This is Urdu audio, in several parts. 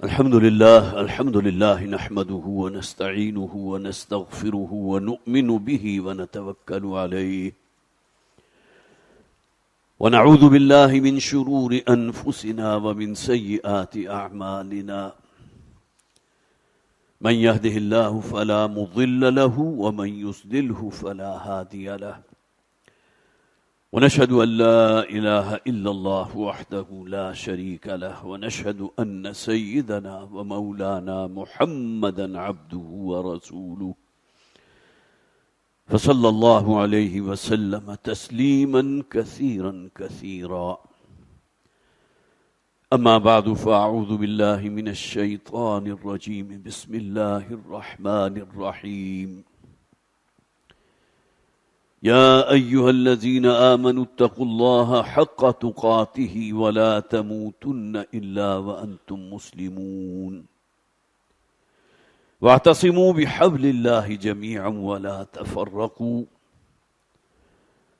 الحمد لله نحمده ونستعينه ونستغفره ونؤمن به ونتوكل عليه ونعوذ بالله من شرور أنفسنا ومن سيئات أعمالنا من يهده الله فلا مضل له ومن يضلل فلا هادي له ونشهد أن لا إله إلا الله وحده لا شريك له ونشهد أن سيدنا ومولانا محمدا عبده ورسوله فصلى الله عليه وسلم تسليما كثيرا كثيرا أما بعد فأعوذ بالله من الشيطان الرجيم بسم الله الرحمن الرحيم يا أيها الذين آمنوا اتقوا الله حق تقاته ولا تموتن إلا وأنتم مسلمون واعتصموا بحبل الله جميعا ولا تفرقوا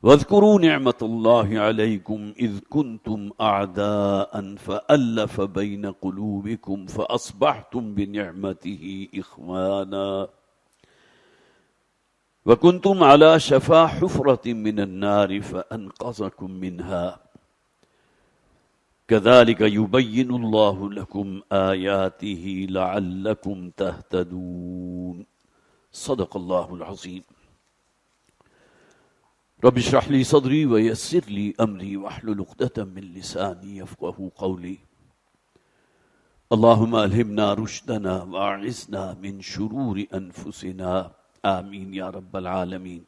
واذكروا نعمة الله عليكم إذ كنتم أعداء فألف بين قلوبكم فأصبحتم بنعمته إخوانا وَكُنْتُمْ عَلَى شَفَا حُفْرَةٍ مِّنَ النَّارِ فَأَنْقَذَكُم مِّنْهَا كَذَلِكَ يُبَيِّنُ اللَّهُ لَكُمْ آيَاتِهِ لَعَلَّكُمْ تَهْتَدُونَ صدق اللہ العظیم رب اشرح لي صدری ويسر لي أمری واحلل عقدة من لسانی يفقهوا قولی اللهم ألهمنا رشدنا وأعذنا من شرور أنفسنا آمین یا رب العالمین۔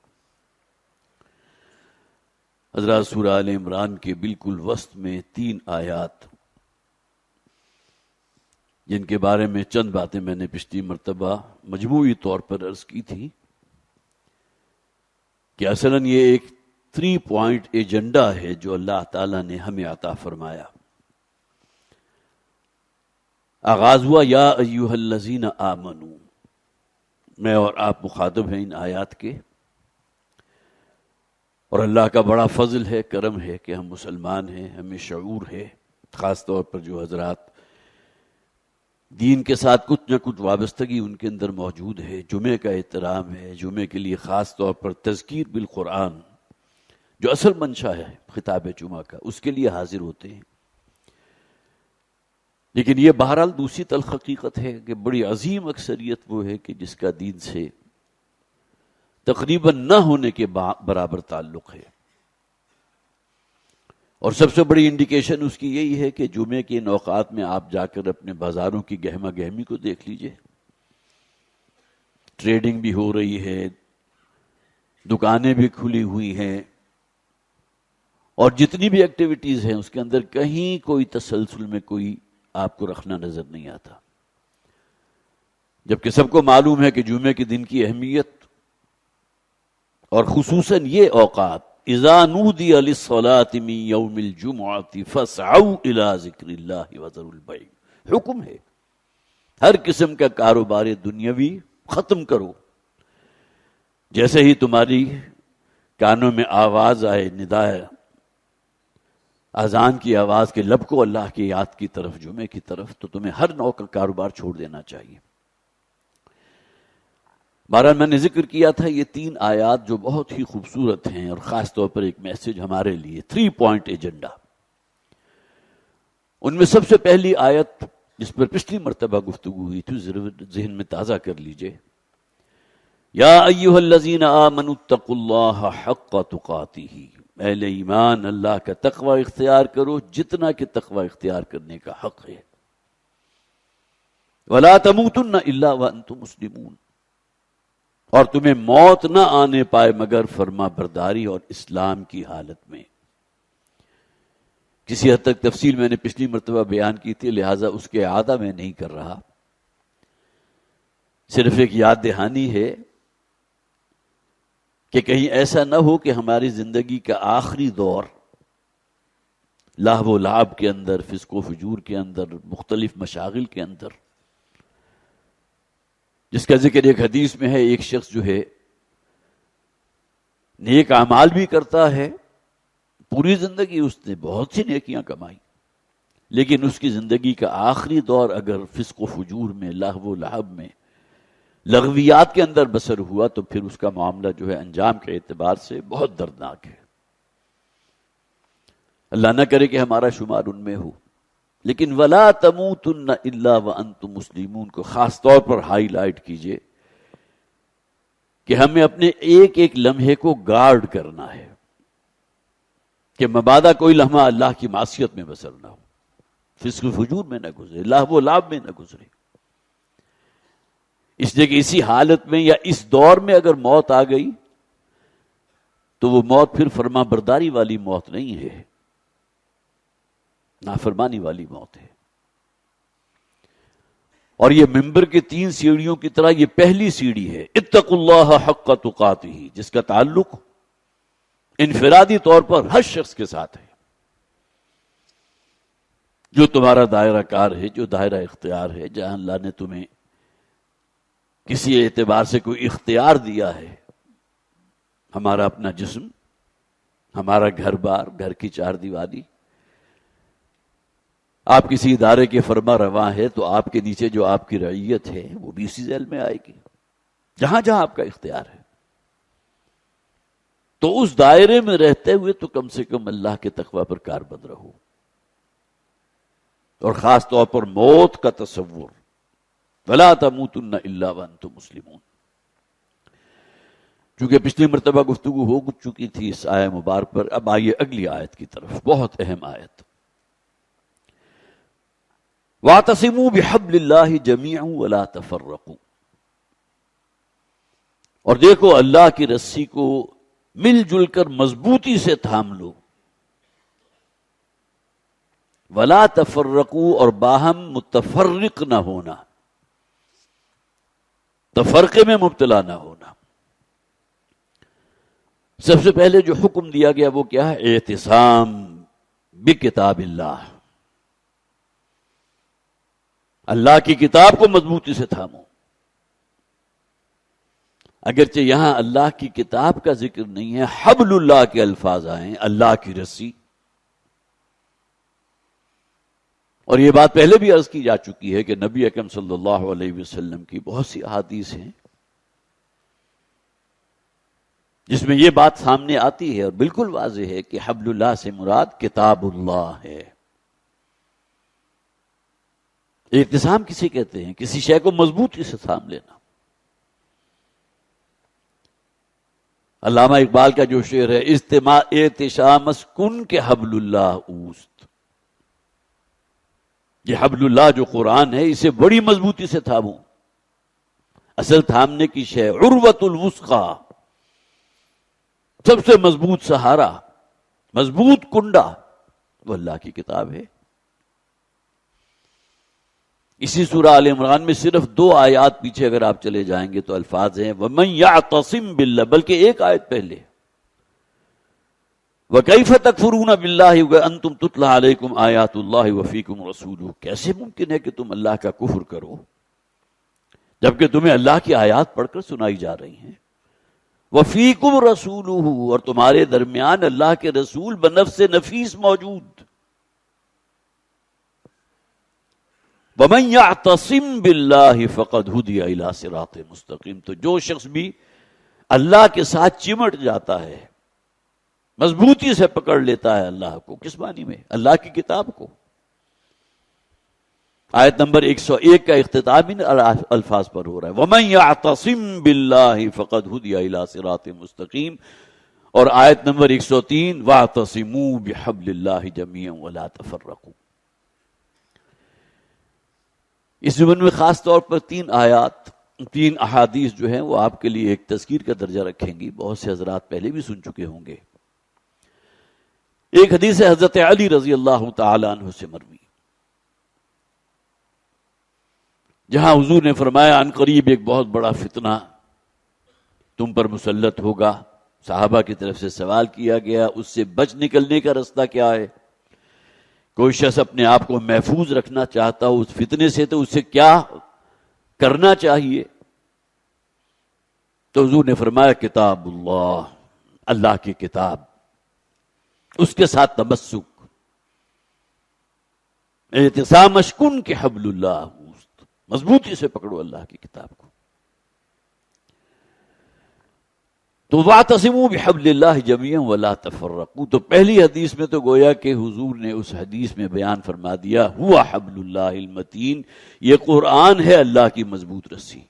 حضرات سورہ آل عمران کے بالکل وسط میں 3 آیات جن کے بارے میں چند باتیں میں نے پچھلی مرتبہ مجموعی طور پر عرض کی تھی کہ اصلاً یہ ایک 3 پوائنٹ ایجنڈا ہے جو اللہ تعالیٰ نے ہمیں عطا فرمایا۔ آغاز ہوا یا ایھا الذین آمنوا، میں اور آپ مخاطب ہیں ان آیات کے، اور اللہ کا بڑا فضل ہے، کرم ہے کہ ہم مسلمان ہیں، ہمیں شعور ہے، خاص طور پر جو حضرات دین کے ساتھ کچھ نہ کچھ وابستگی ان کے اندر موجود ہے، جمعے کا احترام ہے، جمعے کے لیے خاص طور پر تذکیر بالقرآن جو اصل منشا ہے خطاب جمعہ کا، اس کے لیے حاضر ہوتے ہیں۔ لیکن یہ بہرحال دوسری تلخ حقیقت ہے کہ بڑی عظیم اکثریت وہ ہے کہ جس کا دین سے تقریباً نہ ہونے کے برابر تعلق ہے، اور سب سے بڑی انڈیکیشن اس کی یہی ہے کہ جمعے کے ان اوقات میں آپ جا کر اپنے بازاروں کی گہما گہمی کو دیکھ لیجئے، ٹریڈنگ بھی ہو رہی ہے، دکانیں بھی کھلی ہوئی ہیں، اور جتنی بھی ایکٹیویٹیز ہیں اس کے اندر کہیں کوئی تسلسل میں کوئی آپ کو رکھنا نظر نہیں آتا، جبکہ سب کو معلوم ہے کہ جمعے کے دن کی اہمیت، اور خصوصاً یہ اوقات اذا نودی للصلاة من یوم الجمعة فاسعوا الى ذکر اللہ وذروا البیع، حکم ہے ہر قسم کا کاروبار دنیاوی ختم کرو، جیسے ہی تمہاری کانوں میں آواز آئے، ندا اذان کی آواز کے لب کو اللہ کی یاد کی طرف، جمعے کی طرف، تو تمہیں ہر نوع کا کاروبار چھوڑ دینا چاہیے۔ بہرحال میں نے ذکر کیا تھا یہ 3 آیات جو بہت ہی خوبصورت ہیں، اور خاص طور پر ایک میسج ہمارے لیے، 3 پوائنٹ ایجنڈا۔ ان میں سب سے پہلی آیت جس پر پچھلی مرتبہ گفتگو ہوئی تھی، ذہن میں تازہ کر لیجئے، یا ایھا الذین آمنوا اتقوا اللہ حق تقاتہ، اہل ایمان اللہ کا تقوی اختیار کرو جتنا کہ تقوی اختیار کرنے کا حق ہے، ولا تموتن الا وانتم مسلمون، اور تمہیں موت نہ آنے پائے مگر فرما برداری اور اسلام کی حالت میں۔ کسی حد تک تفصیل میں نے پچھلی مرتبہ بیان کی تھی، لہٰذا اس کے اعادہ میں نہیں کر رہا، صرف ایک یاد دہانی ہے کہ کہیں ایسا نہ ہو کہ ہماری زندگی کا آخری دور لہو و لعب کے اندر، فسق و فجور کے اندر، مختلف مشاغل کے اندر، جس کا ذکر ایک حدیث میں ہے، ایک شخص جو ہے نیک اعمال بھی کرتا ہے، پوری زندگی اس نے بہت سی نیکیاں کمائی، لیکن اس کی زندگی کا آخری دور اگر فسق و فجور میں، لہو و لعب میں، لغویات کے اندر بسر ہوا تو پھر اس کا معاملہ جو ہے انجام کے اعتبار سے بہت دردناک ہے۔ اللہ نہ کرے کہ ہمارا شمار ان میں ہو، لیکن وَلَا تَمُوتُنَّ إِلَّا وَأَنْتُمْ مُسْلِمُونَ کو خاص طور پر ہائی لائٹ کیجئے کہ ہمیں اپنے ایک ایک لمحے کو گارڈ کرنا ہے کہ مبادا کوئی لمحہ اللہ کی معصیت میں بسر نہ ہو، فسق و فجور میں نہ گزرے، لہو و لعب میں نہ گزرے۔ اس لیے کہ اسی حالت میں یا اس دور میں اگر موت آ گئی تو وہ موت پھر فرما برداری والی موت نہیں ہے، نافرمانی والی موت ہے۔ اور یہ ممبر کے 3 سیڑھیوں کی طرح یہ پہلی سیڑھی ہے، اتقوا اللہ حق تقاتہ، جس کا تعلق انفرادی طور پر ہر شخص کے ساتھ ہے۔ جو تمہارا دائرہ کار ہے، جو دائرہ اختیار ہے، جہاں اللہ نے تمہیں کسی اعتبار سے کوئی اختیار دیا ہے، ہمارا اپنا جسم، ہمارا گھر بار، گھر کی 4 دیواری، آپ کسی ادارے کے فرما رواں ہے تو آپ کے نیچے جو آپ کی رعیت ہے وہ بھی اسی ذیل میں آئے گی، جہاں جہاں آپ کا اختیار ہے۔ تو اس دائرے میں رہتے ہوئے تو کم سے کم اللہ کے تقوی پر کاربند رہو، اور خاص طور پر موت کا تصور، وَلَا تَمُوتُنَّ إِلَّا وَأَنْتُمْ مُسْلِمُونَ۔ چونکہ پچھلی مرتبہ گفتگو ہو چکی تھی اس آیہ مبارک پر، اب آئیے اگلی آیت کی طرف، بہت اہم آیت۔ وَاعْتَصِمُوا بِحَبْلِ اللَّهِ جَمِيعًا وَلَا تَفَرَّقُوا، اور دیکھو اللہ کی رسی کو مل جل کر مضبوطی سے تھام لو، وَلَا تَفَرَّقُوا، اور باہم متفرق نہ ہونا، تفرقے میں مبتلا نہ ہونا۔ سب سے پہلے جو حکم دیا گیا وہ کیا ہے؟ اعتصام بکتاب اللہ، اللہ کی کتاب کو مضبوطی سے تھامو۔ اگرچہ یہاں اللہ کی کتاب کا ذکر نہیں ہے، حبل اللہ کے الفاظ آئے، اللہ کی رسی۔ اور یہ بات پہلے بھی عرض کی جا چکی ہے کہ نبی اکرم صلی اللہ علیہ وسلم کی بہت سی احادیث ہیں جس میں یہ بات سامنے آتی ہے اور بالکل واضح ہے کہ حبل اللہ سے مراد کتاب اللہ ہے۔ اعتصام کسی کہتے ہیں؟ کسی شے کو مضبوطی سے تھام لینا۔ علامہ اقبال کا جو شعر ہے، اجتماع اعتصامس کن کے حبل اللہ اوست، یہ حبل اللہ جو قرآن ہے اسے بڑی مضبوطی سے تھامو۔ اصل تھامنے کی شے عروۃ الوثقی، سب سے مضبوط سہارا، مضبوط کنڈا وہ اللہ کی کتاب ہے۔ اسی سورہ آل عمران میں صرف 2 آیات پیچھے اگر آپ چلے جائیں گے تو الفاظ ہیں وَمَن يَعْتَصِمْ بِاللَّهِ، بلکہ ایک آیت پہلے وَكَيْفَ تَكْفُرُونَ بِاللَّهِ وَأَنْتُمْ تُتْلَى عَلَيْكُمْ آيَاتُ اللَّهِ وَفِيكُمْ رَسُولُهُ، کیسے ممکن ہے کہ تم اللہ کا کفر کرو جبکہ تمہیں اللہ کی آیات پڑھ کر سنائی جا رہی ہیں۔ وَفِيكُمْ رَسُولُهُ، اور تمہارے درمیان اللہ کے رسول بنفس نفیس موجود۔ وَمَن يَعْتَصِمْ بِاللَّهِ فَقَدْ هُدِيَ إِلَىٰ صِرَاطٍ مُسْتَقِيمٍ، تو جو شخص بھی اللہ کے ساتھ چمٹ جاتا ہے، مضبوطی سے پکڑ لیتا ہے اللہ کو، کس معنی میں؟ اللہ کی کتاب کو۔ آیت نمبر 101 کا اختتام ان الفاظ پر ہو رہا ہے، وَمَن يَعْتَصِمْ بِاللَّهِ فَقَدْ هُدِيَ إِلَىٰ صِرَاطٍ مُسْتَقِيمٍ، اور آیت نمبر 103 وَاعْتَصِمُوا بِحَبْلِ اللَّهِ جَمِيعًا وَلَا تَفَرَّقُوا۔ اس زمن میں خاص طور پر 3 آیات، 3 احادیث جو ہیں وہ آپ کے لیے ایک تذکیر کا درجہ رکھیں گی، بہت سے حضرات پہلے بھی سن چکے ہوں گے۔ ایک حدیث ہے حضرت علی رضی اللہ تعالی عنہ سے مروی، جہاں حضور نے فرمایا ان قریب ایک بہت بڑا فتنہ تم پر مسلط ہوگا۔ صحابہ کی طرف سے سوال کیا گیا اس سے بچ نکلنے کا راستہ کیا ہے؟ کوئی شخص اپنے آپ کو محفوظ رکھنا چاہتا ہو اس فتنے سے تو اسے کیا کرنا چاہیے؟ تو حضور نے فرمایا کتاب اللہ، اللہ کی کتاب، اس کے ساتھ تمسک، اعتصام اشکن کے حبل اللہ، مضبوطی سے پکڑو اللہ کی کتاب کو. تو وَاعْتَصِمُوا بِحَبْلِ اللَّهِ جَمِيعًا وَلَا تَفَرَّقُوا، تو پہلی حدیث میں تو گویا کہ حضور نے اس حدیث میں بیان فرما دیا ہوا حبل اللہ المتین، یہ قرآن ہے اللہ کی مضبوط رسی.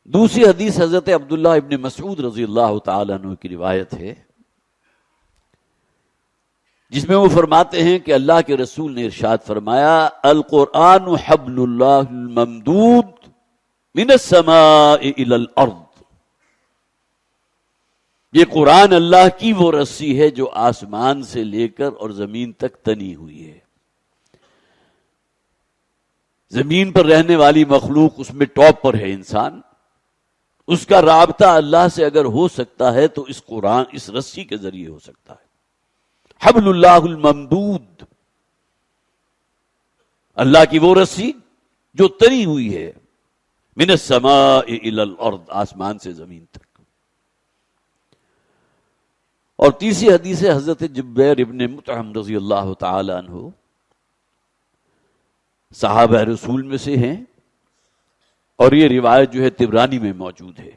دوسری حدیث حضرت عبداللہ ابن مسعود رضی اللہ تعالیٰ عنہ کی روایت ہے، جس میں وہ فرماتے ہیں کہ اللہ کے رسول نے ارشاد فرمایا القرآن حبل اللہ الممدود من السماء الى الارض، یہ قرآن اللہ کی وہ رسی ہے جو آسمان سے لے کر اور زمین تک تنی ہوئی ہے. زمین پر رہنے والی مخلوق اس میں ٹاپ پر ہے انسان، اس کا رابطہ اللہ سے اگر ہو سکتا ہے تو اس قرآن، اس رسی کے ذریعے ہو سکتا ہے. حبل اللہ الممدود، اللہ کی وہ رسی جو تنی ہوئی ہے، من السماء الى الارض، آسمان سے زمین تک. اور تیسری حدیث حضرت جبیر ابن مطعم رضی اللہ تعالی عنہ، صحابہ رسول میں سے ہیں، اور یہ روایت جو ہے طبرانی میں موجود ہے،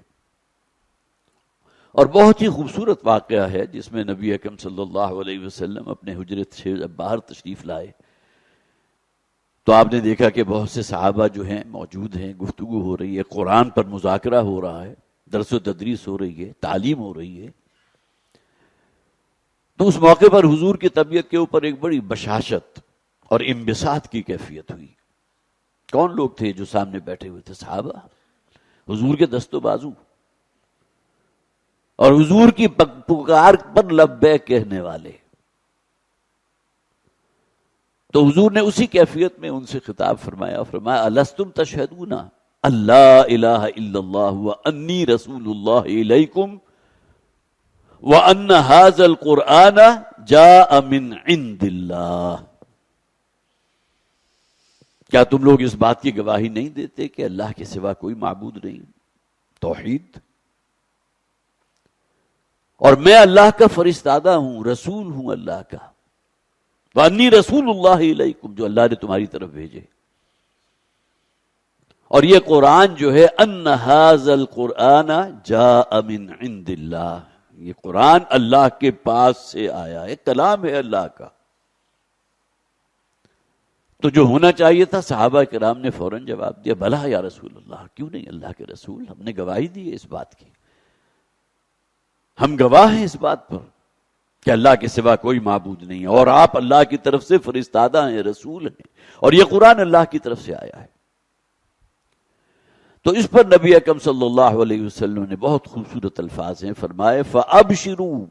اور بہت ہی خوبصورت واقعہ ہے جس میں نبی اکرم صلی اللہ علیہ وسلم اپنے حجرت سے جب باہر تشریف لائے تو آپ نے دیکھا کہ بہت سے صحابہ جو ہیں موجود ہیں، گفتگو ہو رہی ہے، قرآن پر مذاکرہ ہو رہا ہے، درس و تدریس ہو رہی ہے، تعلیم ہو رہی ہے. تو اس موقع پر حضور کی طبیعت کے اوپر ایک بڑی بشاشت اور انبساط کی کیفیت ہوئی. کون لوگ تھے جو سامنے بیٹھے ہوئے تھے؟ صحابہ، حضور کے دست و بازو، اور حضور کی پکار پر لبیک کہنے والے. تو حضور نے اسی کیفیت میں ان سے خطاب فرمایا، الستم تشہدون اللہ الہ الا اللہ وانی رسول اللہ الیکم وان ھذا القرآن جاء من عند اللہ، کیا تم لوگ اس بات کی گواہی نہیں دیتے کہ اللہ کے سوا کوئی معبود نہیں؟ توحید. اور میں اللہ کا فرستادہ ہوں، رسول ہوں اللہ کا. وانی رسول اللہ علیکم، جو اللہ نے تمہاری طرف بھیجے. اور یہ قرآن جو ہے ان ھذا القرآن جاء من عند اللہ، یہ قرآن اللہ کے پاس سے آیا ہے، کلام ہے اللہ کا. تو جو ہونا چاہیے تھا، صحابہ کرام نے فوراً جواب دیا بھلا یا رسول اللہ، کیوں نہیں اللہ کے رسول، ہم نے گواہی دی ہے اس بات کی، ہم گواہ ہیں اس بات پر کہ اللہ کے سوا کوئی معبود نہیں ہے، اور آپ اللہ کی طرف سے فرستادہ ہیں، رسول ہیں، اور یہ قرآن اللہ کی طرف سے آیا ہے. تو اس پر نبی اکرم صلی اللہ علیہ وسلم نے بہت خوبصورت الفاظ ہیں، فرمائے فَأَبْشِرُوا،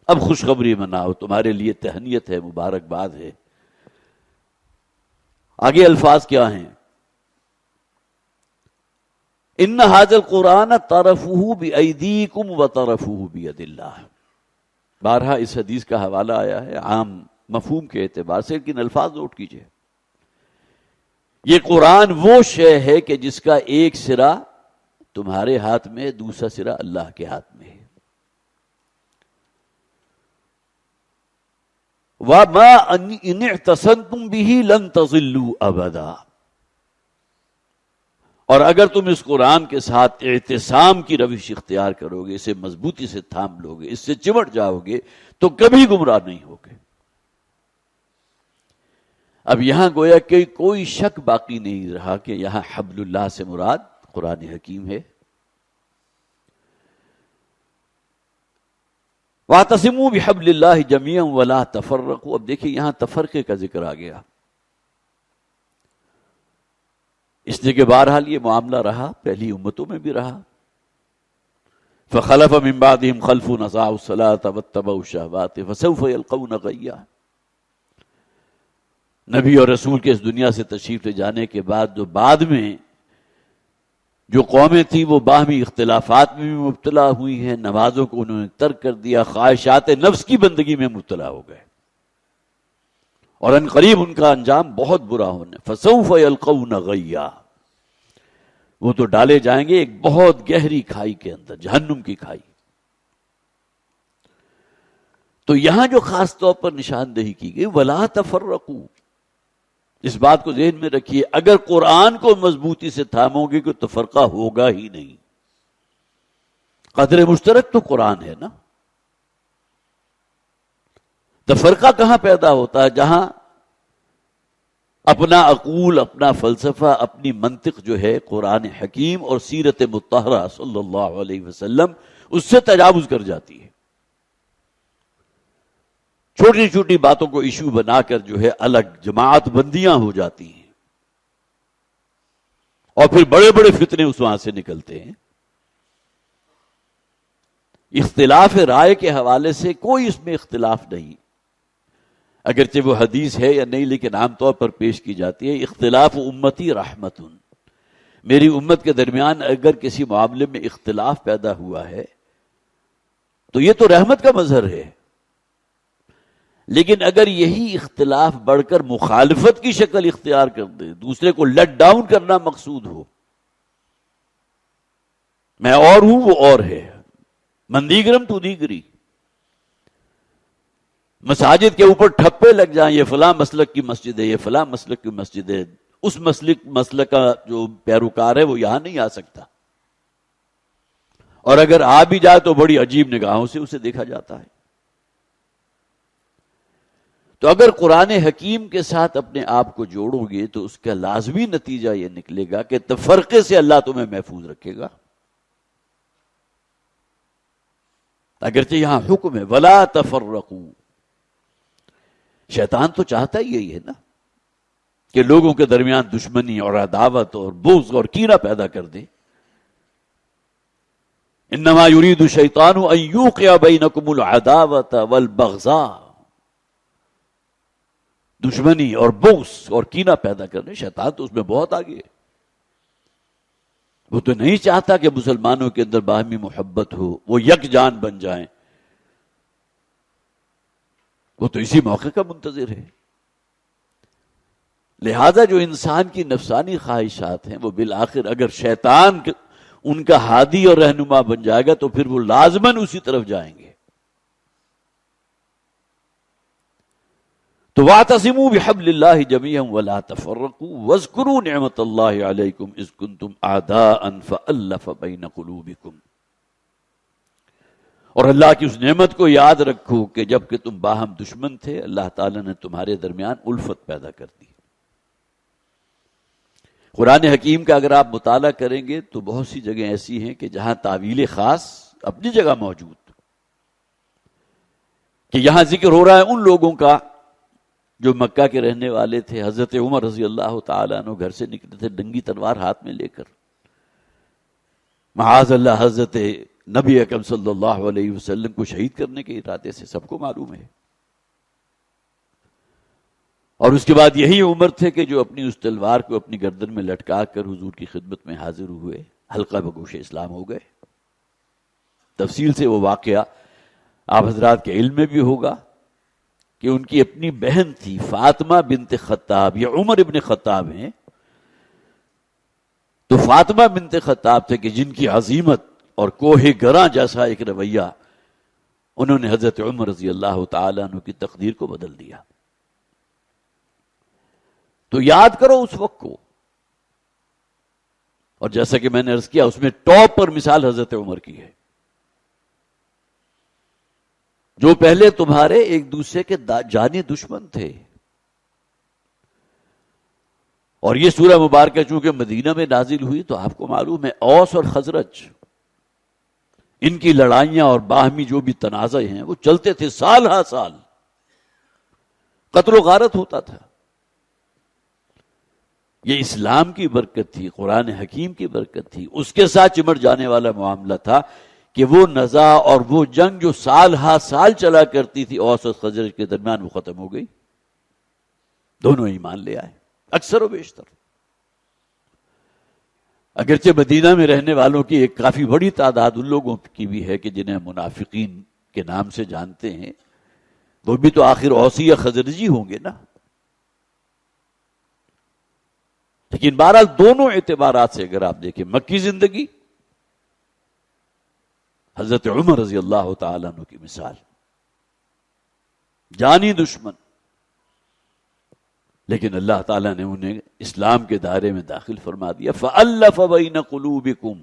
اب خوشخبری مناؤ، تمہارے لیے تہنیت ہے، مبارکباد ہے. آگے الفاظ کیا ہیں؟ ان ھذا القرآن طرفہ بایدیکم وطرفہ بید اللہ. بارہا اس حدیث کا حوالہ آیا ہے عام مفہوم کے اعتبار سے، لیکن الفاظ نوٹ کیجئے. یہ قرآن وہ شے ہے کہ جس کا ایک سرا تمہارے ہاتھ میں ہے، دوسرا سرا اللہ کے ہاتھ میں ہے. وَمَا إِنِ اعْتَصَمْتُمْ بِهِ لَن تَضِلُّوا أَبَدًا، اور اگر تم اس قرآن کے ساتھ اعتصام کی روش اختیار کرو گے، اسے مضبوطی سے تھام لو گے، اس سے چمٹ جاؤ گے، تو کبھی گمراہ نہیں ہوگے. اب یہاں گویا کہ کوئی شک باقی نہیں رہا کہ یہاں حبل اللہ سے مراد قرآن حکیم ہے. وَاعْتَصِمُوا بِحَبْلِ اللَّهِ جَمِيعًا وَلَا تَفَرَّقُوا. اب دیکھیں یہاں تفرقے کا ذکر آ گیا، اس لیے کہ بہرحال یہ معاملہ رہا، پہلی امتوں میں بھی رہا. فَخَلَفَ مِن بَعْدِهِمْ خَلْفٌ أَضَاعُوا الصَّلَاةَ وَاتَّبَعُوا الشَّهَوَاتِ فَسَوْفَ يَلْقَوْنَ غَيًّا. نبی اور رسول کے اس دنیا سے تشریف لے جانے کے بعد جو بعد میں جو قومیں تھیں وہ باہمی اختلافات میں بھی مبتلا ہوئی ہیں، نمازوں کو انہوں نے ترک کر دیا، خواہشات نفس کی بندگی میں مبتلا ہو گئے، اور ان قریب ان کا انجام بہت برا ہونے. فَسَوْفَ يَلْقَوْنَ غَيًّا، وہ تو ڈالے جائیں گے ایک بہت گہری کھائی کے اندر، جہنم کی کھائی. تو یہاں جو خاص طور پر نشاندہی کی گئی وَلَا تَفَرَّقُوا، اس بات کو ذہن میں رکھیے، اگر قرآن کو مضبوطی سے تھامو گے کہ تو فرقہ ہوگا ہی نہیں۔ قدر مشترک تو قرآن ہے نا۔ تو فرقہ کہاں پیدا ہوتا ہے؟ جہاں اپنا عقول، اپنا فلسفہ، اپنی منطق جو ہے قرآن حکیم اور سیرت مطہرہ صلی اللہ علیہ وسلم اس سے تجاوز کر جاتی ہے، چھوٹی چھوٹی باتوں کو ایشو بنا کر جو ہے الگ جماعت بندیاں ہو جاتی ہیں، اور پھر بڑے بڑے فتنے اس وہاں سے نکلتے ہیں۔ اختلاف رائے کے حوالے سے کوئی اس میں اختلاف نہیں، اگرچہ وہ حدیث ہے یا نہیں لیکن عام طور پر پیش کی جاتی ہے، اختلاف امتی رحمت، میری امت کے درمیان اگر کسی معاملے میں اختلاف پیدا ہوا ہے تو یہ تو رحمت کا مظہر ہے، لیکن اگر یہی اختلاف بڑھ کر مخالفت کی شکل اختیار کر دے، دوسرے کو لیٹ ڈاؤن کرنا مقصود ہو، میں اور ہوں وہ اور ہے، من دیگرم تو دیگری، مساجد کے اوپر ٹھپے لگ جائیں، یہ فلاں مسلک کی مسجد ہے، یہ فلاں مسلک کی مسجد ہے، اس مسلک کا جو پیروکار ہے وہ یہاں نہیں آ سکتا، اور اگر آ بھی جائے تو بڑی عجیب نگاہوں سے اسے دیکھا جاتا ہے۔ تو اگر قرآن حکیم کے ساتھ اپنے آپ کو جوڑو گے تو اس کا لازمی نتیجہ یہ نکلے گا کہ تفرقے سے اللہ تمہیں محفوظ رکھے گا۔ اگرچہ یہاں حکم ہے وَلَا تَفَرَّقُوا، شیطان تو چاہتا ہی یہی ہے نا کہ لوگوں کے درمیان دشمنی اور عداوت اور بغض اور کینہ پیدا کر دے۔ انما یرید الشیطان ان یوقع بینکم العداوۃ والبغضاء، دشمنی اور بغض اور کینہ پیدا کرنے، شیطان تو اس میں بہت آگے ہے۔ وہ تو نہیں چاہتا کہ مسلمانوں کے اندر باہمی محبت ہو، وہ یک جان بن جائیں، وہ تو اسی موقع کا منتظر ہے۔ لہذا جو انسان کی نفسانی خواہشات ہیں وہ بالآخر اگر شیطان ان کا ہادی اور رہنما بن جائے گا تو پھر وہ لازماً اسی طرف جائیں گے۔ تو وَاعْتَصِمُوا بِحَبْلِ اللَّهِ جَمِيعًا وَلَا تَفَرَّقُوا وَاذْكُرُوا نِعْمَةَ اللَّهِ عَلَيْكُمْ إِذْ كُنْتُمْ أَعْدَاءً فَأَلَّفَ بَيْنَ قُلُوبِكُمْ، اور اللہ کی اس نعمت کو یاد رکھو کہ جب کہ تم باہم دشمن تھے اللہ تعالیٰ نے تمہارے درمیان الفت پیدا کر دی۔ قرآن حکیم کا اگر آپ مطالعہ کریں گے تو بہت سی جگہیں ایسی ہیں کہ جہاں تعویل خاص اپنی جگہ موجود، کہ یہاں ذکر ہو رہا ہے ان لوگوں کا جو مکہ کے رہنے والے تھے۔ حضرت عمر رضی اللہ تعالیٰ عنہ گھر سے نکلے تھے ننگی تلوار ہاتھ میں لے کر، معاذ اللہ حضرت نبی اکرم صلی اللہ علیہ وسلم کو شہید کرنے کے ارادے سے، سب کو معلوم ہے۔ اور اس کے بعد یہی عمر تھے کہ جو اپنی اس تلوار کو اپنی گردن میں لٹکا کر حضور کی خدمت میں حاضر ہوئے، حلقہ بگوش اسلام ہو گئے۔ تفصیل سے وہ واقعہ آپ حضرات کے علم میں بھی ہوگا کہ ان کی اپنی بہن تھی فاطمہ بنت خطاب، یہ عمر ابن خطاب ہیں، تو فاطمہ بنت خطاب تھے کہ جن کی عظیمت اور کوہ گراں جیسا ایک رویہ، انہوں نے حضرت عمر رضی اللہ تعالیٰ عنہ کی تقدیر کو بدل دیا۔ تو یاد کرو اس وقت کو، اور جیسا کہ میں نے عرض کیا اس میں ٹاپ پر مثال حضرت عمر کی ہے، جو پہلے تمہارے ایک دوسرے کے جانی دشمن تھے۔ اور یہ سورہ مبارکہ چونکہ مدینہ میں نازل ہوئی تو آپ کو معلوم ہے اوس اور خزرج، ان کی لڑائیاں اور باہمی جو بھی تنازع ہیں وہ چلتے تھے سال ہا سال، قتل و غارت ہوتا تھا۔ یہ اسلام کی برکت تھی، قرآن حکیم کی برکت تھی، اس کے ساتھ چمٹ جانے والا معاملہ تھا کہ وہ نزاع اور وہ جنگ جو سال ہا سال چلا کرتی تھی اوس اور خزرج کے درمیان، وہ ختم ہو گئی، دونوں ایمان لے آئے اکثر و بیشتر۔ اگرچہ مدینہ میں رہنے والوں کی ایک کافی بڑی تعداد ان لوگوں کی بھی ہے کہ جنہیں منافقین کے نام سے جانتے ہیں، وہ بھی تو آخر اوسی یا خزرجی ہوں گے نا۔ لیکن بہرحال دونوں اعتبارات سے اگر آپ دیکھیں، مکی زندگی، حضرت عمر رضی اللہ تعالیٰ عنہ کی مثال، جانی دشمن، لیکن اللہ تعالیٰ نے انہیں اسلام کے دائرے میں داخل فرما دیا. فَأَلَّفَ بَيْنَ قُلُوبِكُمْ.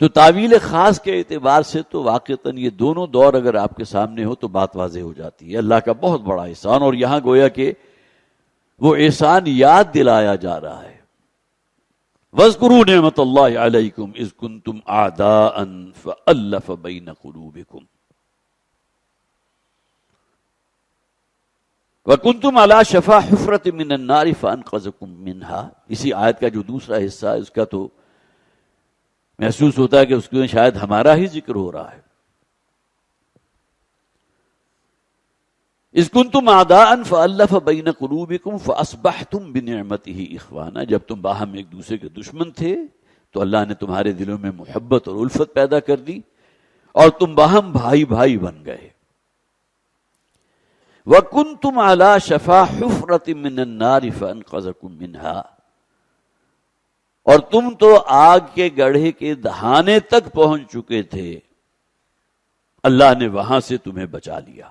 تو تعویل خاص کے اعتبار سے تو واقعتاً یہ دونوں دور اگر آپ کے سامنے ہو تو بات واضح ہو جاتی ہے. اللہ کا بہت بڑا احسان، اور یہاں گویا کہ وہ احسان یاد دلایا جا رہا ہے. وَاذْكُرُوا نِعْمَتَ اللَّهِ عَلَيْكُمْ إِذْ كُنْتُمْ أَعْدَاءً فَأَلَّفَ بَيْنَ قُلُوبِكُمْ وَكُنْتُمْ عَلَى شَفَا حُفْرَةٍ مِّنَ النَّارِ فَأَنْقَذَكُم مِّنْهَا. اسی آیت کا جو دوسرا حصہ ہے اس کا تو محسوس ہوتا ہے کہ اس میں شاید ہمارا ہی ذکر ہو رہا ہے. اذ کنتم اعداء فالف بین قلوبکم فاصبحتم بنعمته اخوانا. جب تم باہم ایک دوسرے کے دشمن تھے تو اللہ نے تمہارے دلوں میں محبت اور الفت پیدا کر دی اور تم باہم بھائی بھائی بن گئے. وکنتم علی شفا حفرۃ من النار فانقذکم منها. اور تم تو آگ کے گڑھے کے دہانے تک پہنچ چکے تھے، اللہ نے وہاں سے تمہیں بچا لیا.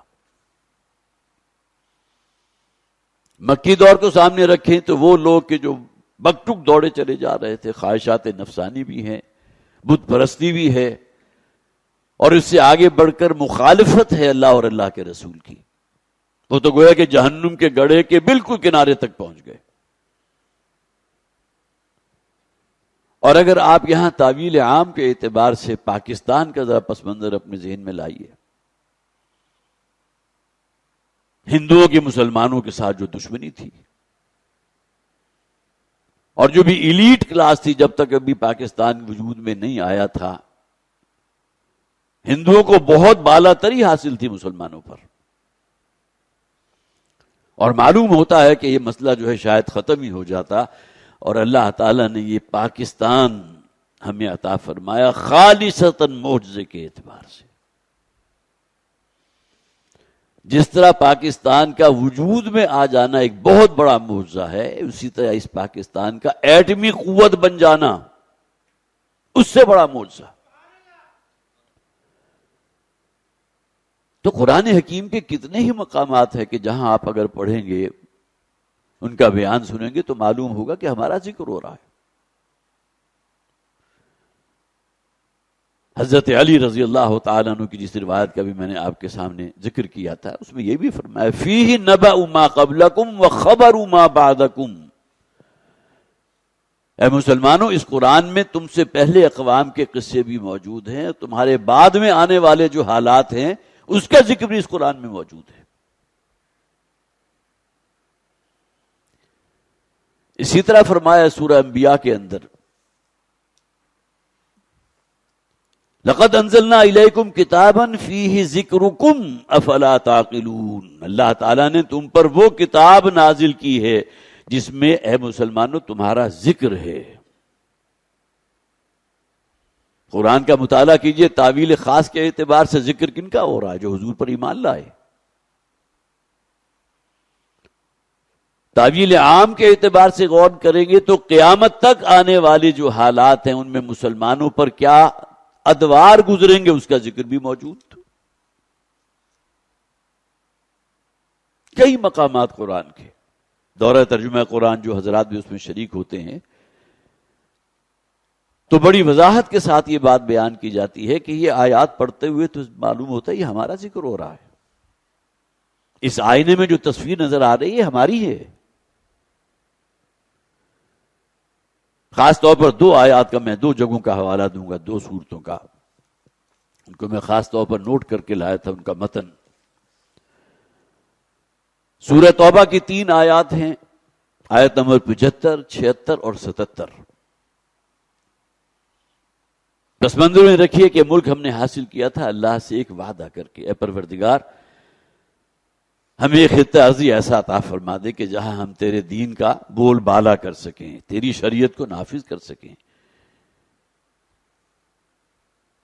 مکی دور کو سامنے رکھیں تو وہ لوگ کہ جو بکٹک دوڑے چلے جا رہے تھے، خواہشات نفسانی بھی ہیں، بت پرستی بھی ہے، اور اس سے آگے بڑھ کر مخالفت ہے اللہ اور اللہ کے رسول کی. وہ تو گویا کہ جہنم کے گڑھے کے بالکل کنارے تک پہنچ گئے. اور اگر آپ یہاں تعویل عام کے اعتبار سے پاکستان کا ذرا پس منظر اپنے ذہن میں لائیے. ہندوؤں کی مسلمانوں کے ساتھ جو دشمنی تھی، اور جو بھی ایلیٹ کلاس تھی، جب تک ابھی پاکستان وجود میں نہیں آیا تھا، ہندوؤں کو بہت بالا تری حاصل تھی مسلمانوں پر. اور معلوم ہوتا ہے کہ یہ مسئلہ جو ہے شاید ختم ہی ہو جاتا، اور اللہ تعالیٰ نے یہ پاکستان ہمیں عطا فرمایا خالصتاً معجزے کے اعتبار سے. جس طرح پاکستان کا وجود میں آ جانا ایک بہت بڑا معجزہ ہے، اسی طرح اس پاکستان کا ایٹمی قوت بن جانا اس سے بڑا معجزہ. تو قرآن حکیم کے کتنے ہی مقامات ہیں کہ جہاں آپ اگر پڑھیں گے، ان کا بیان سنیں گے تو معلوم ہوگا کہ ہمارا ذکر ہو رہا ہے. حضرت علی رضی اللہ تعالیٰ عنہ کی جس روایت کا بھی میں نے آپ کے سامنے ذکر کیا تھا، اس میں یہ بھی فرمایا فیہ نبأ ما قبلکم وخبر ما بعدکم. اے مسلمانوں، اس قرآن میں تم سے پہلے اقوام کے قصے بھی موجود ہیں، تمہارے بعد میں آنے والے جو حالات ہیں اس کا ذکر بھی اس قرآن میں موجود ہے. اسی طرح فرمایا سورہ انبیاء کے اندر لقد انزلنا الیکم کتابا فیہ ذکرکم افلا تعقلون. اللہ تعالیٰ نے تم پر وہ کتاب نازل کی ہے جس میں اے مسلمانوں تمہارا ذکر ہے. قرآن کا مطالعہ کیجئے، تعویل خاص کے اعتبار سے ذکر کن کا ہو رہا ہے؟ جو حضور پر ایمان لائے. تعویل عام کے اعتبار سے غور کریں گے تو قیامت تک آنے والے جو حالات ہیں ان میں مسلمانوں پر کیا ادوار گزریں گے اس کا ذکر بھی موجود. کئی مقامات قرآن کے دورہ ترجمہ قرآن جو حضرات بھی اس میں شریک ہوتے ہیں تو بڑی وضاحت کے ساتھ یہ بات بیان کی جاتی ہے کہ یہ آیات پڑھتے ہوئے تو معلوم ہوتا ہے یہ ہمارا ذکر ہو رہا ہے. اس آئینے میں جو تصویر نظر آ رہی ہے ہماری ہے. خاص طور پر دو آیات کا میں دو جگہوں کا حوالہ دوں گا، دو صورتوں کا، ان کو میں خاص طور پر نوٹ کر کے لایا تھا ان کا متن. سورہ توبہ کی 3 آیات ہیں، آیت نمبر 75، 76 اور 77. پس منظر میں رکھیے کہ ملک ہم نے حاصل کیا تھا اللہ سے ایک وعدہ کر کے، اے پروردگار ہمیں ایک خطہ ارضی ایسا عطا فرما دے کہ جہاں ہم تیرے دین کا بول بالا کر سکیں، تیری شریعت کو نافذ کر سکیں،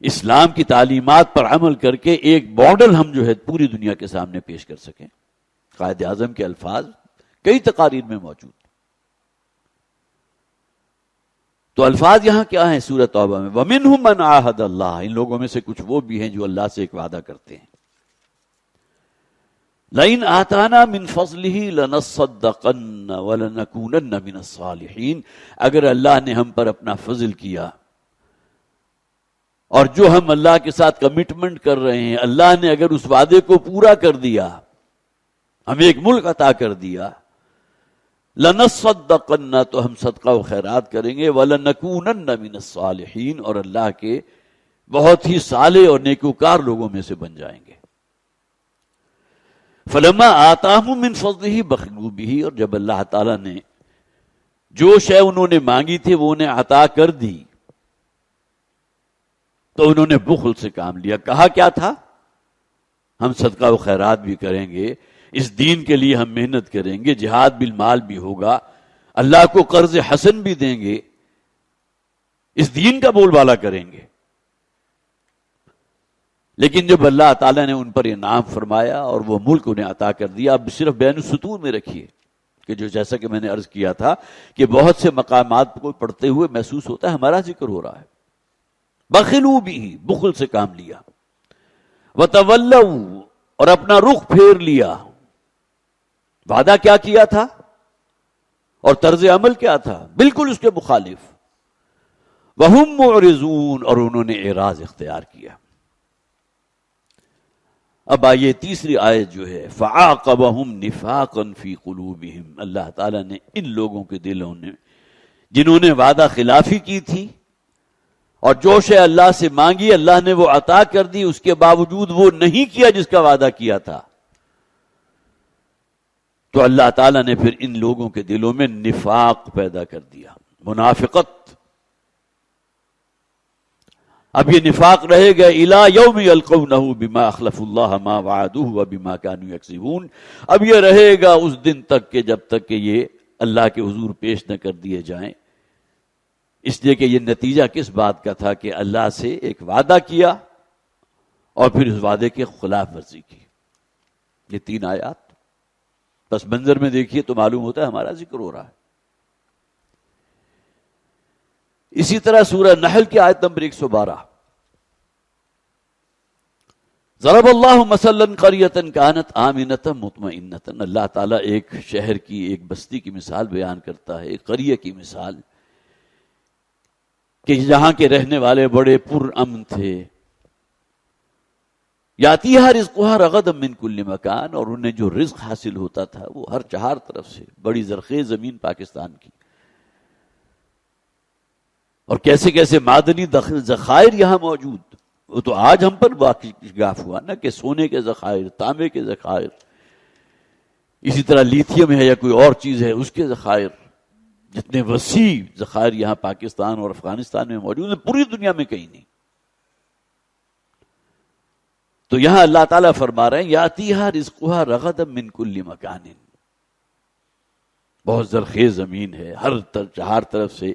اسلام کی تعلیمات پر عمل کر کے ایک ماڈل ہم جو ہے پوری دنیا کے سامنے پیش کر سکیں. قائد اعظم کے الفاظ کئی تقاریر میں موجود. تو الفاظ یہاں کیا ہیں سورہ توبہ میں؟ وَمِنْهُمْ مَنْ عَاهَدَ اللَّهَ. ان لوگوں میں سے کچھ وہ بھی ہیں جو اللہ سے ایک وعدہ کرتے ہیں. لئن آتانا من فضلہ لنصدقن ولنکونن من الصالحین، اگر اللہ نے ہم پر اپنا فضل کیا اور جو ہم اللہ کے ساتھ کمٹمنٹ کر رہے ہیں، اللہ نے اگر اس وعدے کو پورا کر دیا، ہمیں ایک ملک عطا کر دیا، لنصدقن تو ہم صدقہ و خیرات کریں گے، ولنکونن من الصالحین اور اللہ کے بہت ہی صالح اور نیکوکار لوگوں میں سے بن جائیں گے۔ فلما آتاہم من فضلہ بخلوا بہ، اور جب اللہ تعالیٰ نے جو شے انہوں نے مانگی تھی وہ انہیں عطا کر دی تو انہوں نے بخل سے کام لیا۔ کہا کیا تھا؟ ہم صدقہ و خیرات بھی کریں گے، اس دین کے لیے ہم محنت کریں گے، جہاد بالمال بھی ہوگا، اللہ کو قرض حسن بھی دیں گے، اس دین کا بول بالا کریں گے۔ لیکن جب اللہ تعالیٰ نے ان پر انعام فرمایا اور وہ ملک انہیں عطا کر دیا، اب صرف بین السطور میں رکھیے کہ جو جیسا کہ میں نے عرض کیا تھا کہ بہت سے مقامات کو پڑھتے ہوئے محسوس ہوتا ہے ہمارا ذکر ہو رہا ہے۔ بخلوا بہ، بخل سے کام لیا، وتولوا اور اپنا رخ پھیر لیا۔ وعدہ کیا کیا تھا اور طرز عمل کیا تھا؟ بالکل اس کے مخالف۔ وہم معرضون، اور انہوں نے اعراض اختیار کیا۔ اب آئیے تیسری آیت جو ہے، فعاقبہم نفاقا فی قلوبہم، اللہ تعالیٰ نے ان لوگوں کے دلوں نے جنہوں نے وعدہ خلافی کی تھی اور جو شے اللہ سے مانگی اللہ نے وہ عطا کر دی، اس کے باوجود وہ نہیں کیا جس کا وعدہ کیا تھا، تو اللہ تعالیٰ نے پھر ان لوگوں کے دلوں میں نفاق پیدا کر دیا، منافقت۔ اب یہ نفاق رہے گا الی یوم یلقونہ بما اخلف اللہ ما وعدوہ وبما کانوا یکذبون، اب یہ رہے گا اس دن تک کہ جب تک کہ یہ اللہ کے حضور پیش نہ کر دیے جائیں، اس لیے کہ یہ نتیجہ کس بات کا تھا کہ اللہ سے ایک وعدہ کیا اور پھر اس وعدے کے خلاف ورزی کی۔ یہ تین آیات پس منظر میں دیکھیے تو معلوم ہوتا ہے ہمارا ذکر ہو رہا ہے۔ اسی طرح سورہ نحل کی آیت نمبر 112، ضرب اللہ مثلا قریۃ کانت آمنۃ مطمئنۃ، اللہ تعالیٰ ایک شہر کی، ایک بستی کی مثال بیان کرتا ہے، ایک قریہ کی مثال کہ جہاں کے رہنے والے بڑے پرامن تھے، یاتیہا رزقہا رغدا من کل مکان، اور انہیں جو رزق حاصل ہوتا تھا وہ ہر چہار طرف سے، بڑی زرخیز زمین پاکستان کی، اور کیسے کیسے معدنی ذخائر یہاں موجود۔ وہ تو آج ہم پر واقف ہوا نا کہ سونے کے ذخائر، تانبے کے ذخائر، اسی طرح لیتھیم ہے یا کوئی اور چیز ہے اس کے ذخائر، جتنے وسیع ذخائر یہاں پاکستان اور افغانستان میں موجود ہیں، پوری دنیا میں کہیں نہیں۔ تو یہاں اللہ تعالیٰ فرما رہے ہیں یاتیہا رزقہا رغدا من کل مکان، بہت زرخیز زمین ہے، ہر چہار طرف سے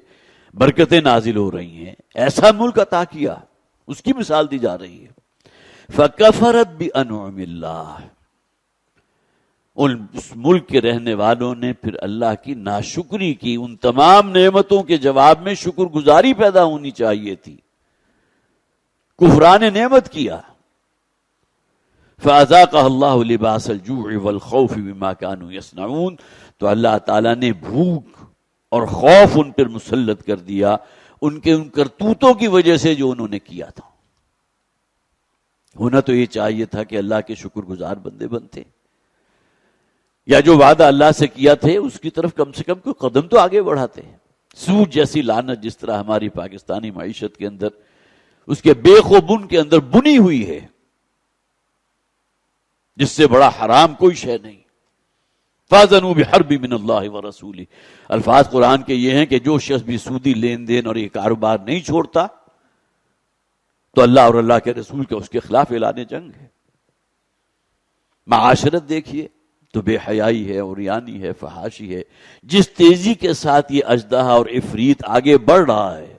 برکتیں نازل ہو رہی ہیں، ایسا ملک عطا کیا، اس کی مثال دی جا رہی ہے۔ فکفرت بانعم اللہ، اس ملک کے رہنے والوں نے پھر اللہ کی ناشکری کی، ان تمام نعمتوں کے جواب میں شکر گزاری پیدا ہونی چاہیے تھی، کفران نعمت کیا۔ فَأَذَاقَهَا اللَّهُ لِبَاسَ الْجُوعِ وَالْخَوْفِ بِمَا كَانُوا يَصْنَعُونَ، تو اللہ تعالیٰ نے بھوک اور خوف ان پر مسلط کر دیا ان کے ان کرتوتوں کی وجہ سے جو انہوں نے کیا تھا۔ ہونا تو یہ چاہیے تھا کہ اللہ کے شکر گزار بندے بنتے، یا جو وعدہ اللہ سے کیا تھے اس کی طرف کم سے کم کوئی قدم تو آگے بڑھاتے۔ سود جیسی لعنت جس طرح ہماری پاکستانی معیشت کے اندر، اس کے بے خوبن کے اندر بنی ہوئی ہے، جس سے بڑا حرام کوئی شے نہیں۔ فَأَذَنُوا بِحَرْبٍ مِّنَ اللَّهِ وَرَسُولِهِ، الفاظ قرآن کے یہ ہیں کہ جو شخص بھی سودی لین دین اور یہ کاروبار نہیں چھوڑتا تو اللہ اور اللہ کے رسول کے اس کے خلاف اعلان جنگ ہے۔ معاشرت دیکھیے تو بے حیائی ہے، عریانی ہے، فحاشی ہے، جس تیزی کے ساتھ یہ اژدہا اور عفریت آگے بڑھ رہا ہے،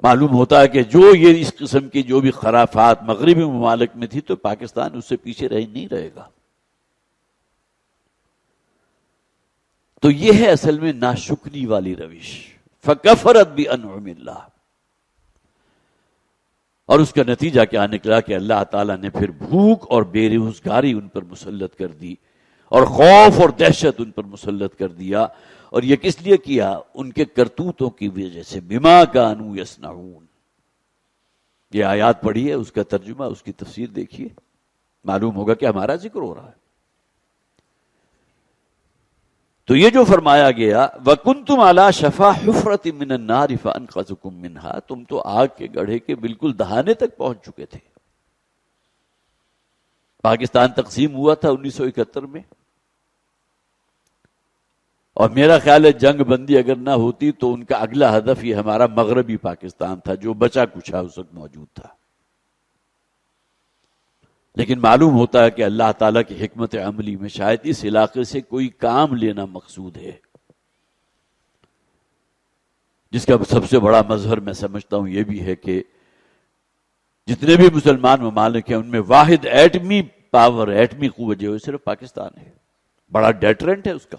معلوم ہوتا ہے کہ جو یہ اس قسم کی جو بھی خرافات مغربی ممالک میں تھی تو پاکستان اس سے پیچھے نہیں رہے گا۔ تو یہ ہے اصل میں ناشکری والی روش۔ فکفرت بانعم اللہ، اور اس کا نتیجہ کیا نکلا کہ اللہ تعالیٰ نے پھر بھوک اور بے روزگاری ان پر مسلط کر دی اور خوف اور دہشت ان پر مسلط کر دیا. اور یہ کس لیے کیا؟ ان کے کرتوتوں کی وجہ سے. بما کانوا یصنعون. یہ آیات پڑھی ہے، اس کا ترجمہ، اس کی تفسیر دیکھیے، معلوم ہوگا کہ ہمارا ذکر ہو رہا ہے. تو یہ جو فرمایا گیا وَكُنْتُمْ عَلَى شَفَا حُفْرَةٍ مِّنَ النَّارِ فَأَنْقَذَكُم مِّنْهَا، تم تو آگ کے گڑھے کے بالکل دہانے تک پہنچ چکے تھے. پاکستان تقسیم ہوا تھا 1971 میں، اور میرا خیال ہے جنگ بندی اگر نہ ہوتی تو ان کا اگلا ہدف یہ ہمارا مغربی پاکستان تھا جو بچا کچھا اس وقت موجود تھا. لیکن معلوم ہوتا ہے کہ اللہ تعالیٰ کی حکمت عملی میں شاید اس علاقے سے کوئی کام لینا مقصود ہے، جس کا سب سے بڑا مظہر میں سمجھتا ہوں یہ بھی ہے کہ جتنے بھی مسلمان ممالک ہیں ان میں واحد ایٹمی پاور، ایٹمی قوت جو ہے صرف پاکستان ہے. بڑا ڈیٹرنٹ ہے اس کا.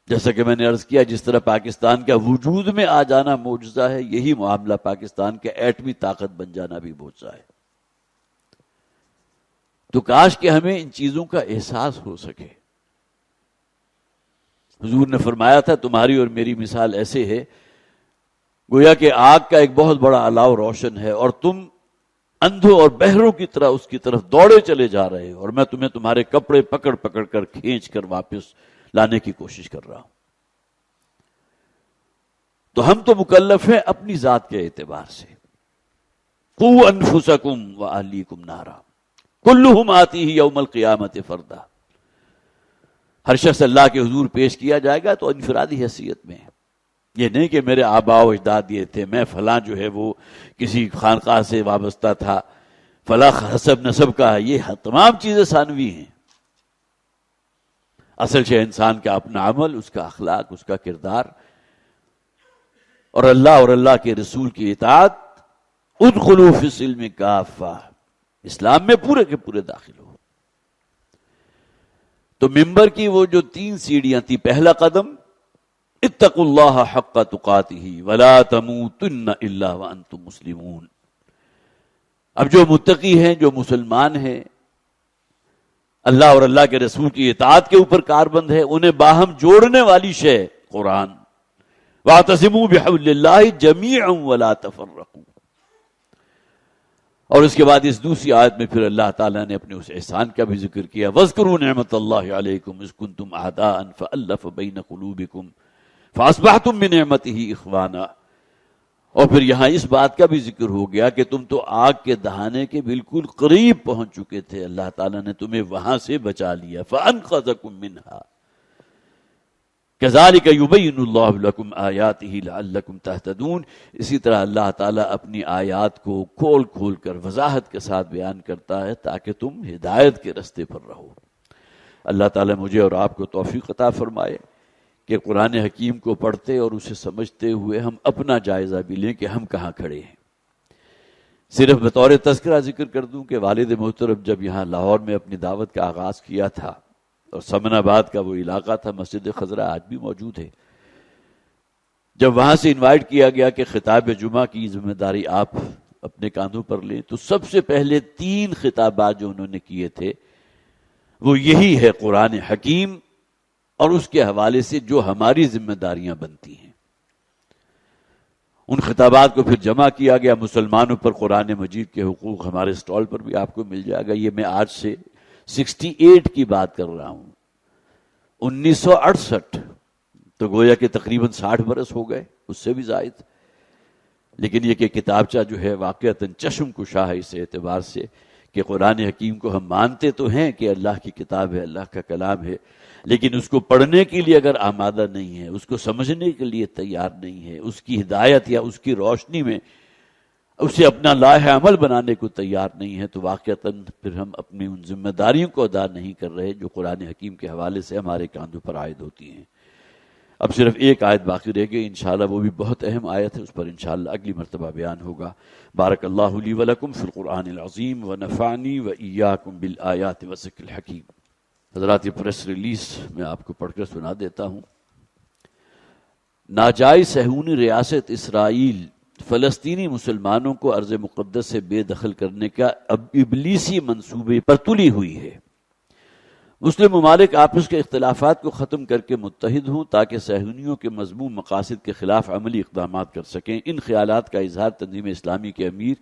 جیسا کہ میں نے عرض کیا، جس طرح پاکستان کا وجود میں آ جانا معجزہ ہے، یہی معاملہ پاکستان کے ایٹمی طاقت بن جانا بھی معجزہ ہے. تو کاش کہ ہمیں ان چیزوں کا احساس ہو سکے. حضور نے فرمایا تھا تمہاری اور میری مثال ایسے ہے گویا کہ آگ کا ایک بہت بڑا الاؤ روشن ہے اور تم اندھوں اور بہروں کی طرح اس کی طرف دوڑے چلے جا رہے ہو، اور میں تمہیں تمہارے کپڑے پکڑ پکڑ کر کھینچ کر واپس لانے کی کوشش کر رہا ہوں. تو ہم تو مکلف ہیں اپنی ذات کے اعتبار سے. قوا انفسکم واہلیکم نارا کلہم آتیہ یوم القیامت فردا. ہر شخص اللہ کے حضور پیش کیا جائے گا تو انفرادی حیثیت میں. یہ نہیں کہ میرے آباء و اجداد یہ تھے، میں فلاں جو ہے وہ کسی خانقاہ سے وابستہ تھا، فلاں حسب نسب کا ہے. یہ تمام چیزیں ثانوی ہیں. اصل شے انسان کا اپنا عمل، اس کا اخلاق، اس کا کردار، اور اللہ کے رسول کی اطاعت. ادخلوا فی السلم کافہ، اسلام میں پورے کے پورے داخل ہو. تو ممبر کی وہ جو 3 سیڑھیاں تھی، پہلا قدم اتقوا اللہ حق تقاتہ ولا تموتن الا وانتم مسلمون. اب جو متقی ہیں، جو مسلمان ہیں، اللہ اور اللہ کے رسول کی اطاعت کے اوپر کاربند ہے، انہیں باہم جوڑنے والی شے قرآن. واعتصموا بحبل اللہ جمیعا ولا تفرقوا. اور اس کے بعد اس دوسری آیت میں پھر اللہ تعالیٰ نے اپنے اس احسان کا بھی ذکر کیا. واذکروا نعمت اللہ علیکم اذ کنتم اعداء فالف بین قلوبکم فاصبحتم بنعمتہ اخوانا. اور پھر یہاں اس بات کا بھی ذکر ہو گیا کہ تم تو آگ کے دہانے کے بالکل قریب پہنچ چکے تھے، اللہ تعالیٰ نے تمہیں وہاں سے بچا لیا. فانقذکم منہا کذالک یبین اللہ لکم آیاتہ لعلکم تہتدون. اسی طرح اللہ تعالیٰ اپنی آیات کو کھول کھول کر وضاحت کے ساتھ بیان کرتا ہے تاکہ تم ہدایت کے رستے پر رہو. اللہ تعالیٰ مجھے اور آپ کو توفیق عطا فرمائے کہ قرآن حکیم کو پڑھتے اور اسے سمجھتے ہوئے ہم اپنا جائزہ بھی لیں کہ ہم کہاں کھڑے ہیں. صرف بطور تذکرہ ذکر کر دوں کہ والد محترم جب یہاں لاہور میں اپنی دعوت کا آغاز کیا تھا، اور سمن آباد کا وہ علاقہ تھا، مسجد خضرہ آج بھی موجود ہے، جب وہاں سے انوائٹ کیا گیا کہ خطاب جمعہ کی ذمہ داری آپ اپنے کاندھوں پر لیں، تو سب سے پہلے 3 خطابات جو انہوں نے کیے تھے وہ یہی ہے قرآن حکیم اور اس کے حوالے سے جو ہماری ذمہ داریاں بنتی ہیں. ان خطابات کو پھر جمع کیا گیا. مسلمانوں پر قرآن مجید کے حقوق ہمارے سٹال پر بھی آپ کو مل جائے گا. یہ میں آج سے 68 کی بات کر رہا ہوں. 1968 تو گویا کہ تقریباً 60 برس ہو گئے، اس سے بھی زائد. لیکن یہ کہ کتابچہ جو ہے واقعتاً چشم کشا ہے اس اعتبار سے کہ قرآن حکیم کو ہم مانتے تو ہیں کہ اللہ کی کتاب ہے، اللہ کا کلام ہے، لیکن اس کو پڑھنے کے لیے اگر آمادہ نہیں ہے، اس کو سمجھنے کے لیے تیار نہیں ہے، اس کی ہدایت یا اس کی روشنی میں اسے اپنا لائحہ عمل بنانے کو تیار نہیں ہے، تو واقعتاً پھر ہم اپنی ان ذمہ داریوں کو ادا نہیں کر رہے جو قرآن حکیم کے حوالے سے ہمارے کاندھوں پر عائد ہوتی ہیں. اب صرف ایک آیت باقی رہ گئی، انشاءاللہ وہ بھی بہت اہم آیت ہے، اس پر انشاءاللہ اگلی مرتبہ بیان ہوگا. بارک اللہ لی ولکم فی القرآن العظیم ونفعنی وإیاکم بالآیات والذکر الحکیم. حضرات یہ پریس ریلیز میں آپ کو پڑھ کر سنا دیتا ہوں. ناجائز صہیونی ریاست اسرائیل فلسطینی مسلمانوں کو ارض مقدس سے بے دخل کرنے کا ابلیسی منصوبے پر تلی ہوئی ہے۔ مسلم ممالک آپس کے اختلافات کو ختم کر کے متحد ہوں تاکہ صہیونیوں کے مذموم مقاصد کے خلاف عملی اقدامات کر سکیں۔ ان خیالات کا اظہار تنظیم اسلامی کے امیر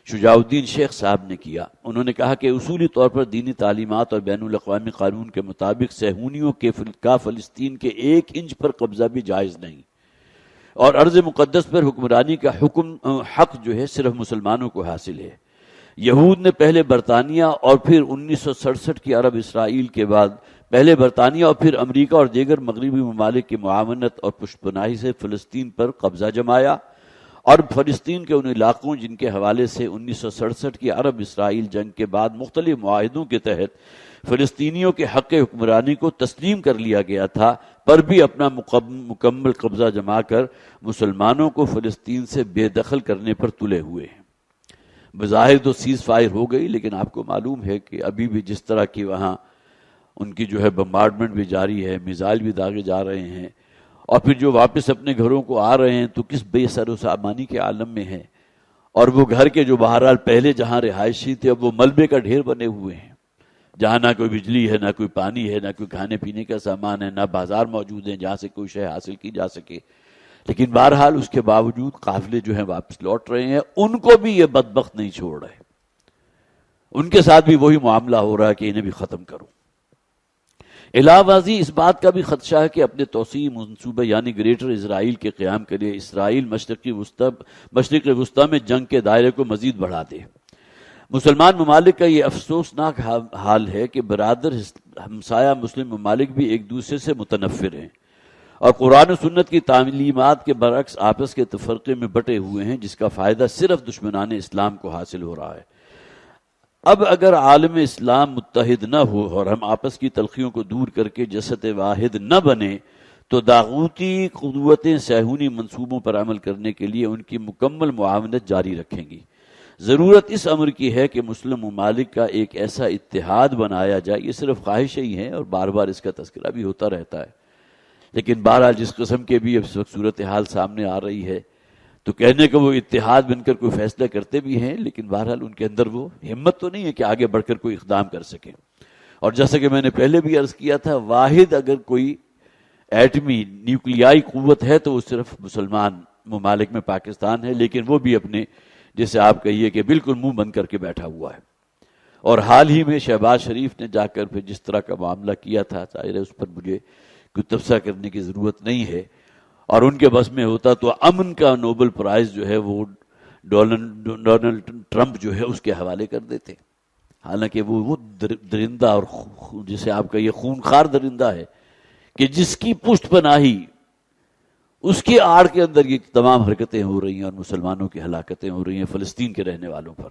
شجاع الدین شیخ صاحب نے کیا۔ انہوں نے کہا کہ اصولی طور پر دینی تعلیمات اور بین الاقوامی قانون کے مطابق صہیونیوں کا فلسطین کے 1 انچ پر قبضہ بھی جائز نہیں، اور ارض مقدس پر حکمرانی کا حق جو ہے صرف مسلمانوں کو حاصل ہے۔ یہود نے پہلے برطانیہ اور پھر 1967 کی عرب اسرائیل کے بعد پہلے برطانیہ اور پھر امریکہ اور دیگر مغربی ممالک کی معاونت اور پشت پناہی سے فلسطین پر قبضہ جمایا، اور فلسطین کے ان علاقوں جن کے حوالے سے 1967 کی عرب اسرائیل جنگ کے بعد مختلف معاہدوں کے تحت فلسطینیوں کے حق حکمرانی کو تسلیم کر لیا گیا تھا پر بھی اپنا مکمل قبضہ جما کر مسلمانوں کو فلسطین سے بے دخل کرنے پر تلے ہوئے ہیں۔ بظاہر تو سیز فائر ہو گئی، لیکن آپ کو معلوم ہے کہ ابھی بھی جس طرح کی وہاں ان کی جو ہے بمبارڈمنٹ بھی جاری ہے، میزائل بھی داغے جا رہے ہیں، اور پھر جو واپس اپنے گھروں کو آ رہے ہیں تو کس بے سر و سامانی کے عالم میں ہیں، اور وہ گھر کے جو بہرحال پہلے جہاں رہائشی تھے اب وہ ملبے کا ڈھیر بنے ہوئے ہیں، جہاں نہ کوئی بجلی ہے، نہ کوئی پانی ہے، نہ کوئی کھانے پینے کا سامان ہے، نہ بازار موجود ہیں جہاں سے کوئی شے حاصل کی جا سکے۔ لیکن بہرحال اس کے باوجود قافلے جو ہیں واپس لوٹ رہے ہیں، ان کو بھی یہ بدبخت نہیں چھوڑ رہے، ان کے ساتھ بھی وہی معاملہ ہو رہا ہے کہ انہیں بھی ختم کرو۔ علاوہ ازیں اس بات کا بھی خدشہ ہے کہ اپنے توسیعی منصوبے یعنی گریٹر اسرائیل کے قیام کے لیے اسرائیل مشرق وسطی میں جنگ کے دائرے کو مزید بڑھا دے۔ مسلمان ممالک کا یہ افسوسناک حال ہے کہ برادر ہمسایہ مسلم ممالک بھی ایک دوسرے سے متنفر ہیں اور قرآن و سنت کی تعلیمات کے برعکس آپس کے تفرقے میں بٹے ہوئے ہیں، جس کا فائدہ صرف دشمنان اسلام کو حاصل ہو رہا ہے۔ اب اگر عالم اسلام متحد نہ ہو اور ہم آپس کی تلخیوں کو دور کر کے جسد واحد نہ بنے تو طاغوتی قوتیں صہیونی منصوبوں پر عمل کرنے کے لیے ان کی مکمل معاونت جاری رکھیں گی۔ ضرورت اس امر کی ہے کہ مسلم ممالک کا ایک ایسا اتحاد بنایا جائے۔ یہ صرف خواہشیں ہی ہیں اور بار بار اس کا تذکرہ بھی ہوتا رہتا ہے، لیکن بہرحال جس قسم کے بھی اب اس وقت صورتحال سامنے آ رہی ہے تو کہنے کو وہ اتحاد بن کر کوئی فیصلہ کرتے بھی ہیں، لیکن بہرحال ان کے اندر وہ ہمت تو نہیں ہے کہ آگے بڑھ کر کوئی اقدام کر سکیں۔ اور جیسا کہ میں نے پہلے بھی عرض کیا تھا، واحد اگر کوئی ایٹمی نیوکلیائی قوت ہے تو وہ صرف مسلمان ممالک میں پاکستان ہے، لیکن وہ بھی اپنے جیسے آپ کہیے کہ بالکل منہ بند کر کے بیٹھا ہوا ہے۔ اور حال ہی میں شہباز شریف نے جا کر پھر جس طرح کا معاملہ کیا تھا، ظاہر ہے اس پر مجھے کوئی تبصرہ کرنے کی ضرورت نہیں ہے، اور ان کے بس میں ہوتا تو امن کا نوبل پرائز جو ہے وہ ڈونلڈ ٹرمپ جو ہے اس کے حوالے کر دیتے، حالانکہ وہ درندہ اور جسے آپ کہیے خونخوار درندہ ہے کہ جس کی پشت پناہی اس کی آڑ کے اندر یہ تمام حرکتیں ہو رہی ہیں اور مسلمانوں کی ہلاکتیں ہو رہی ہیں فلسطین کے رہنے والوں پر۔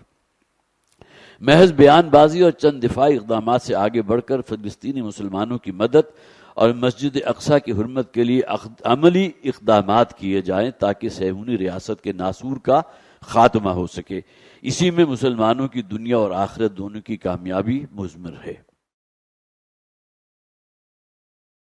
محض بیان بازی اور چند دفاعی اقدامات سے آگے بڑھ کر فلسطینی مسلمانوں کی مدد اور مسجد اقصیٰ کی حرمت کے لیے عملی اقدامات کیے جائیں تاکہ صہیونی ریاست کے ناسور کا خاتمہ ہو سکے۔ اسی میں مسلمانوں کی دنیا اور آخرت دونوں کی کامیابی مضمر ہے۔